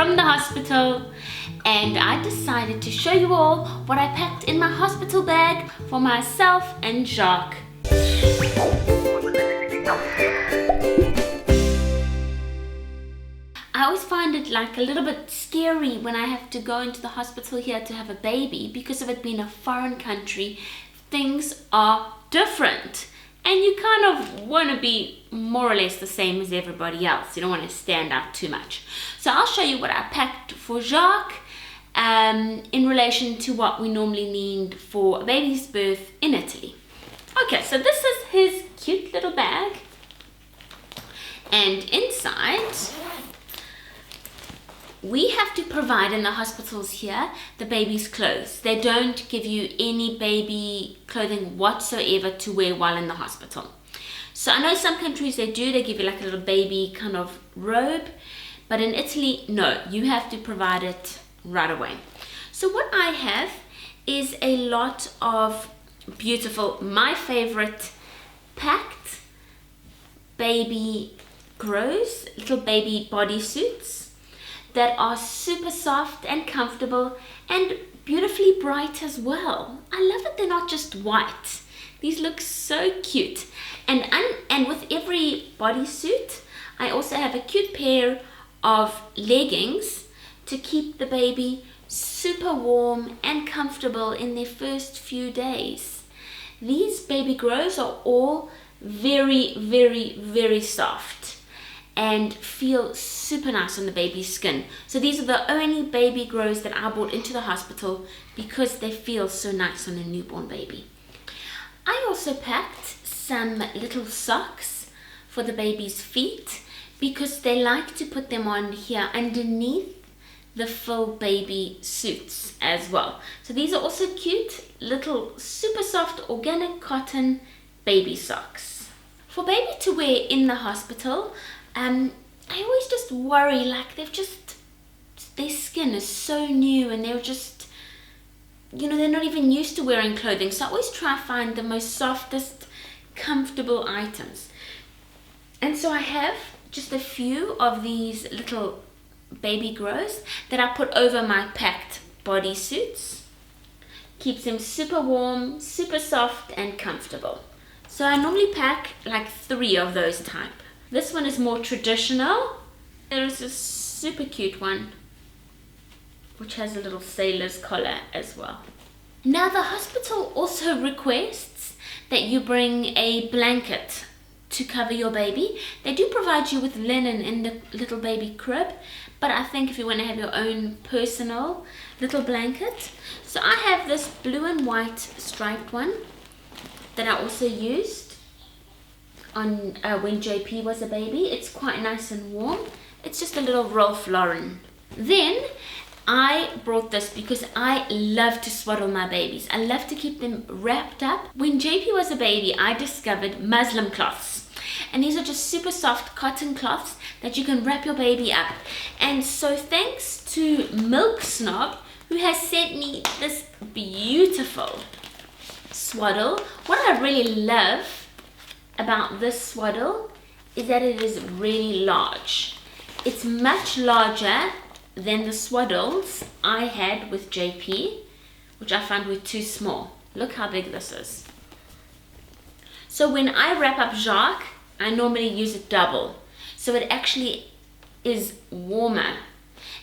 from the hospital, and I decided to show you all what I packed in my hospital bag for myself and Jacques. I always find it like a little bit scary when I have to go into the hospital here to have a baby. Because of it being a foreign country, things are different. And you kind of want to be more or less the same as everybody else. You don't want to stand out too much. So I'll show you what I packed for Jacques in relation to what we normally need for a baby's birth in Italy. Okay, so this is his cute little bag. And inside, we have to provide in the hospitals here the baby's clothes. They don't give you any baby clothing whatsoever to wear while in the hospital. So I know some countries they do, they give you like a little baby kind of robe, but in Italy, no, you have to provide it right away. So what I have is a lot of beautiful, my favorite Pact baby grows, little baby bodysuits that are super soft and comfortable and beautifully bright as well. I love that they're not just white. These look so cute. And with every bodysuit, I also have a cute pair of leggings to keep the baby super warm and comfortable in their first few days. These baby grows are all very, very, very soft and feel super nice on the baby's skin. So these are the only baby grows that I brought into the hospital because they feel so nice on a newborn baby. I also packed some little socks for the baby's feet because they like to put them on here underneath the full baby suits as well. So these are also cute little super soft organic cotton baby socks. For baby to wear in the hospital, I always just worry, like their skin is so new and they're just, you know, they're not even used to wearing clothing. So I always try to find the most softest, comfortable items. And so I have just a few of these little baby grows that I put over my Pact bodysuits. Keeps them super warm, super soft and comfortable. So I normally pack like 3 of those type. This one is more traditional. There is a super cute one which has a little sailor's collar as well. Now the hospital also requests that you bring a blanket to cover your baby. They do provide you with linen in the little baby crib, but I think if you want to have your own personal little blanket. So I have this blue and white striped one that I also used on when JP was a baby. It's quite nice and warm. It's just a little Ralph Lauren. Then I brought this because I love to swaddle my babies. I love to keep them wrapped up. When JP was a baby, I discovered muslin cloths. And these are just super soft cotton cloths that you can wrap your baby up. And so thanks to Milk Snob, who has sent me this beautiful swaddle. What I really love about this swaddle is that it is really large. It's much larger than the swaddles I had with JP, which I found were too small. Look how big this is. So when I wrap up Jacques, I normally use it double. So it actually is warmer.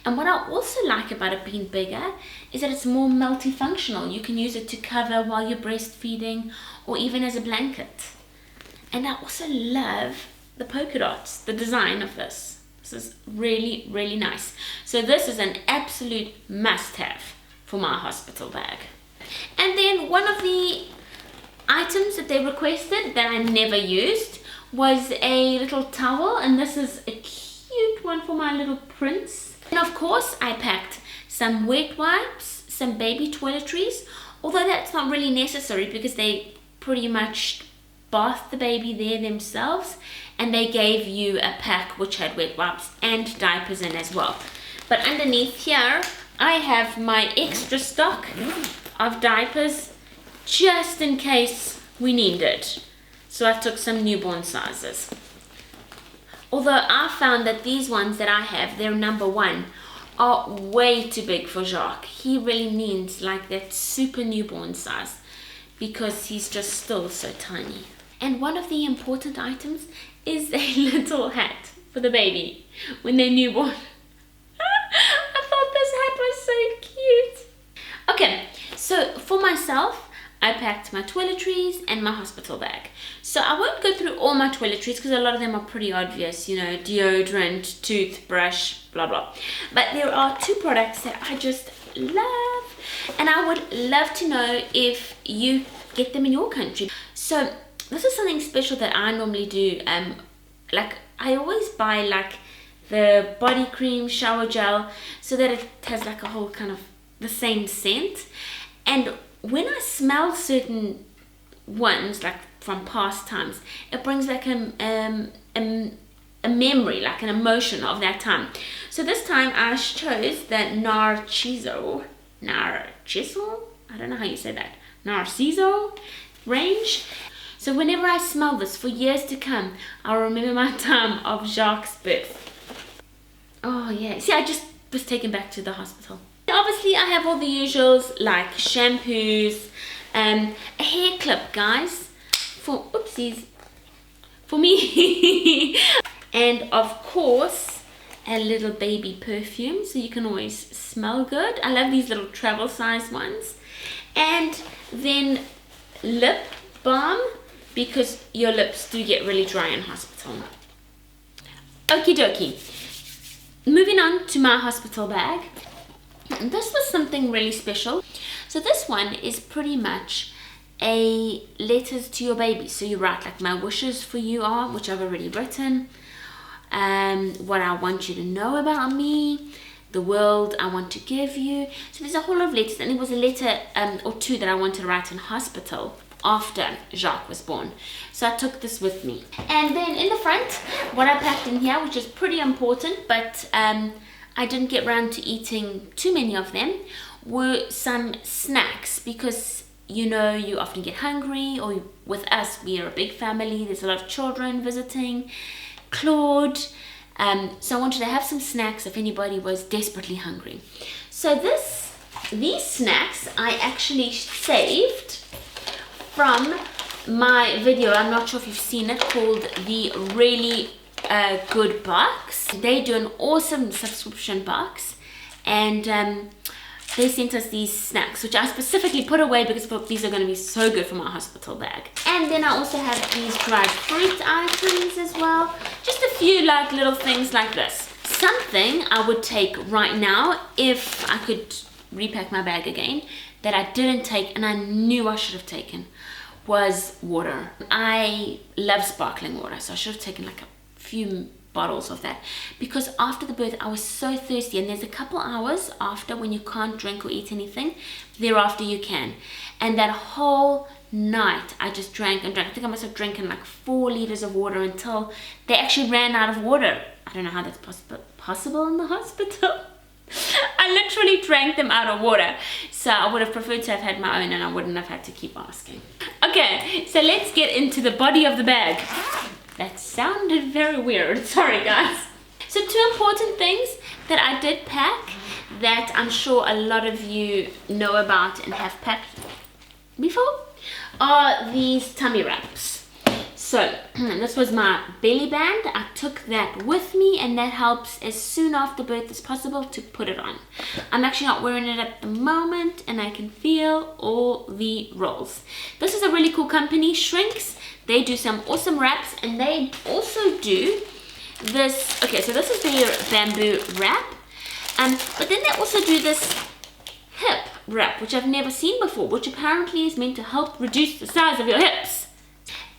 And what I also like about it being bigger is that it's more multifunctional. You can use it to cover while you're breastfeeding or even as a blanket. And I also love the polka dots, the design of this. This is really, really nice. So this is an absolute must-have for my hospital bag. And then one of the items that they requested that I never used was a little towel, and this is a cute one for my little prince. And of course I packed some wet wipes, some baby toiletries, although that's not really necessary because they pretty much bath the baby there themselves, and they gave you a pack which had wet wipes and diapers in as well. But underneath here I have my extra stock of diapers just in case we need it. So I took some newborn sizes. Although I found that these ones that I have, they're number 1, are way too big for Jacques. He really needs like that super newborn size because he's just still so tiny. And one of the important items is a little hat for the baby when they're newborn. I thought this hat was so cute. Okay, so for myself, I packed my toiletries and my hospital bag. So I won't go through all my toiletries because a lot of them are pretty obvious, you know, deodorant, toothbrush, blah blah. But there are two products that I just love, and I would love to know if you get them in your country. So this is something special that I normally do. Like I always buy like the body cream, shower gel, so that it has like a whole kind of the same scent. And when I smell certain ones, like from past times, it brings back a memory, like an emotion of that time. So this time I chose the Narciso, I don't know how you say that, Narciso range. So whenever I smell this for years to come, I'll remember my time of Jacques' birth. Oh yeah, see, I just was taken back to the hospital. Obviously I have all the usuals like shampoos, a hair clip, guys, for oopsies, for me. And of course a little baby perfume so you can always smell good. I love these little travel size ones. And then lip balm, because your lips do get really dry in hospital. Okie dokie, moving on to my hospital bag. This was something really special. So this one is pretty much a letters to your baby. So you write like my wishes for you are, which I've already written, what I want you to know about me, the world I want to give you. So there's a whole lot of letters, and it was a letter or two that I wanted to write in hospital after Jacques was born. So I took this with me. And then in the front, what I packed in here, which is pretty important, but I didn't get around to eating too many of them, were some snacks, because you know you often get hungry, or with us, we are a big family, there's a lot of children visiting, Claude, so I wanted to have some snacks if anybody was desperately hungry. So these snacks I actually saved from my video, I'm not sure if you've seen it, called the Really Good Box. They do an awesome subscription box, and they sent us these snacks, which I specifically put away because these are going to be so good for my hospital bag. And then I also have these dried fruit items as well. Just a few like little things like this. Something I would take right now if I could repack my bag again that I didn't take and I knew I should have taken was water. I love sparkling water, so I should have taken like a few bottles of that, because after the birth I was so thirsty, and there's a couple hours after when you can't drink or eat anything, thereafter you can. And that whole night I just drank and drank. I think I must have drinking like 4 liters of water until they actually ran out of water. I don't know how that's possible in the hospital. I literally drank them out of water, so I would have preferred to have had my own and I wouldn't have had to keep asking. Okay, so let's get into the body of the bag. That sounded very weird, sorry guys. So 2 important things that I did pack that I'm sure a lot of you know about and have packed before are these tummy wraps. So this was my belly band. I took that with me, and that helps as soon after birth as possible to put it on. I'm actually not wearing it at the moment, and I can feel all the rolls. This is a really cool company, Shrinks. They do some awesome wraps, and they also do this. Okay, so this is their bamboo wrap, but then they also do this hip wrap, which I've never seen before, which apparently is meant to help reduce the size of your hips.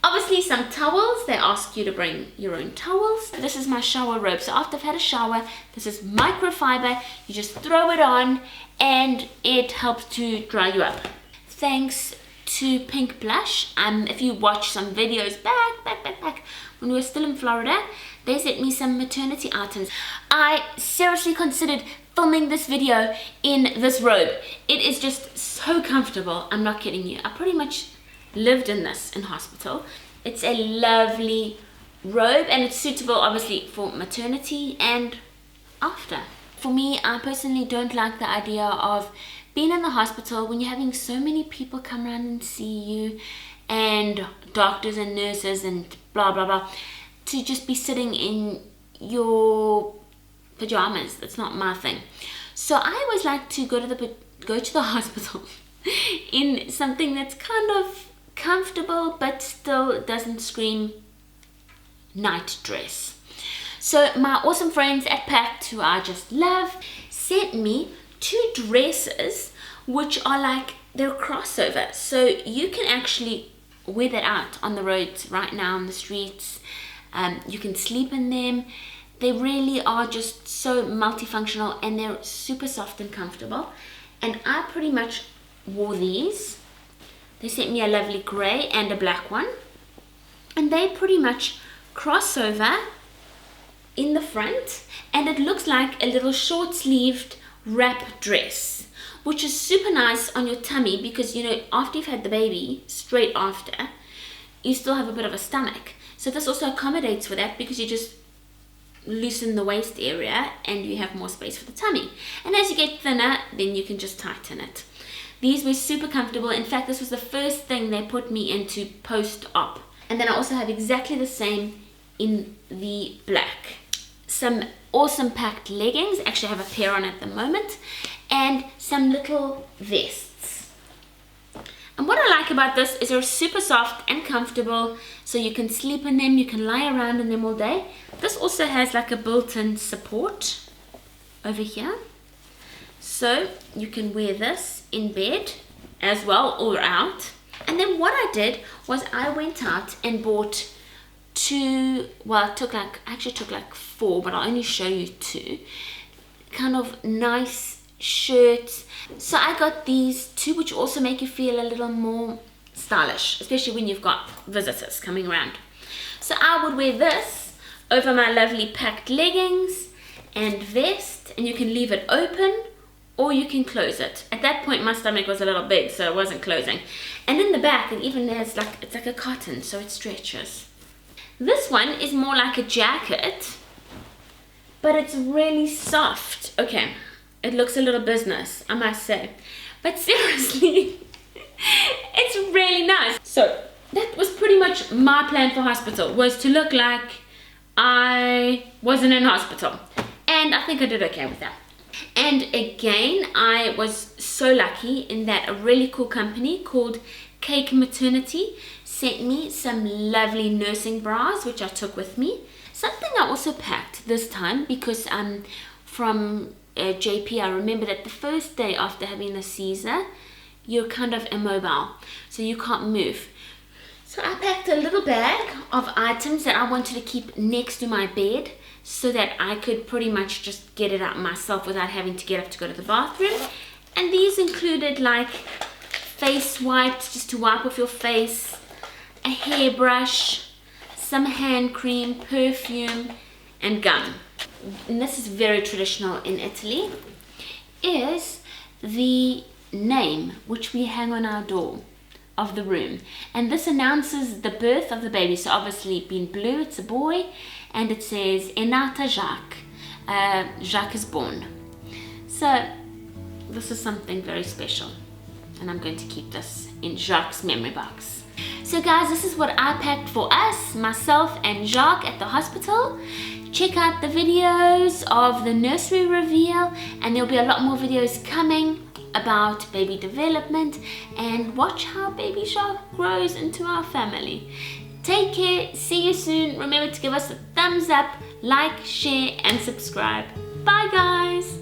Obviously some towels, they ask you to bring your own towels. This is my shower robe, so after I've had a shower, this is microfiber, you just throw it on and it helps to dry you up. Thanks to Pink Blush, if you watch some videos back when we were still in Florida, they sent me some maternity items. I seriously considered filming this video in this robe. It is just so comfortable, I'm not kidding you. I pretty much lived in this in hospital. It's a lovely robe, and it's suitable obviously for maternity and after. for me, I personally don't like the idea of being in the hospital when you're having so many people come around and see you, and doctors and nurses and blah blah blah, to just be sitting in your pajamas. That's not my thing. So I always like to go to the hospital in something that's kind of comfortable but still doesn't scream night dress. So my awesome friends at Pact, who I just love, sent me 2 dresses which are like, they're a crossover, so you can actually wear that out on the roads right now on the streets. You can sleep in them. They really are just so multifunctional, and they're super soft and comfortable. And I pretty much wore these. They sent me a lovely grey and a black one, and they pretty much cross over in the front, and it looks like a little short-sleeved wrap dress, which is super nice on your tummy, because you know, after you've had the baby, straight after, you still have a bit of a stomach. So this also accommodates for that, because you just loosen the waist area and you have more space for the tummy. And as you get thinner, then you can just tighten it. These were super comfortable. In fact, this was the first thing they put me into post-op. And then I also have exactly the same in the black. Some awesome Pact leggings. Actually, I have a pair on at the moment. And some little vests. And what I like about this is they're super soft and comfortable, so you can sleep in them, you can lie around in them all day. This also has like a built-in support over here, so you can wear this in bed as well or out. And then what I did was I went out and bought 2, well, I actually took like 4, but I'll only show you 2 kind of nice shirts. So I got these 2, which also make you feel a little more stylish, especially when you've got visitors coming around. So I would wear this over my lovely Pact leggings and vest, and you can leave it open or you can close it. At that point my stomach was a little big, so it wasn't closing. And in the back it even has like, it's like a cotton, so it stretches. This one is more like a jacket, but it's really soft. Okay, it looks a little business, I must say, but seriously, it's really nice. So that was pretty much my plan for hospital, was to look like I wasn't in hospital, and I think I did okay with that. And again, I was so lucky in that a really cool company called Maternity sent me some lovely nursing bras, which I took with me. Something I also packed this time, because from JP, I remember that the first day after having the Caesar, you're kind of immobile, so you can't move. So I packed a little bag of items that I wanted to keep next to my bed, so that I could pretty much just get it out myself without having to get up to go to the bathroom. And these included like face wipes, just to wipe off your face, a hairbrush, some hand cream, perfume, and gum. And this is very traditional in Italy, is the name which we hang on our door of the room, and this announces the birth of the baby. So obviously being blue, it's a boy, and it says "È nata Jacques." Jacques is born. So this is something very special, and I'm going to keep this in Jacques' memory box. So guys, this is what I packed for us, myself and Jacques, at the hospital. Check out the videos of the nursery reveal, and there'll be a lot more videos coming about baby development, and watch how baby Jacques grows into our family. Take care, see you soon. Remember to give us a thumbs up, like, share and subscribe. Bye guys.